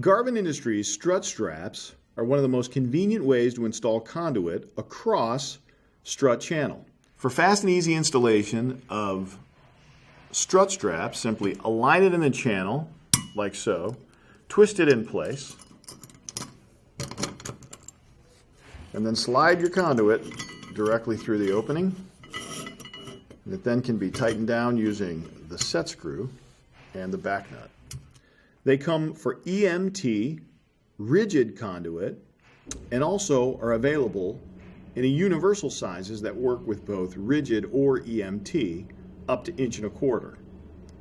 Garvin Industries strut straps are one of the most convenient ways to install conduit across strut channel. For fast and easy installation of strut straps, simply align it in the channel, like so, twist it in place, and then slide your conduit directly through the opening. And it then can be tightened down using the set screw and the back nut. They come for EMT, rigid conduit, and also are available in a universal sizes that work with both rigid or EMT up to 1.25 inches.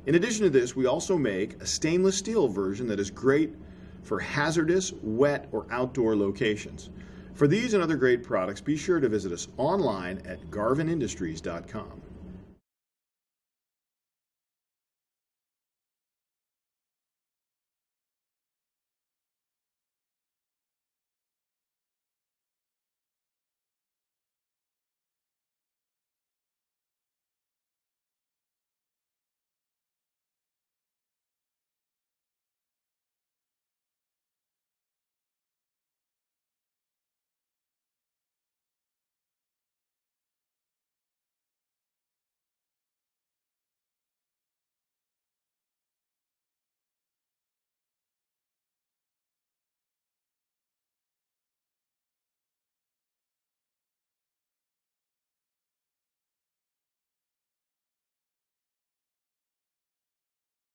In addition to this, we also make a stainless steel version that is great for hazardous, wet, or outdoor locations. For these and other great products, be sure to visit us online at garvinindustries.com.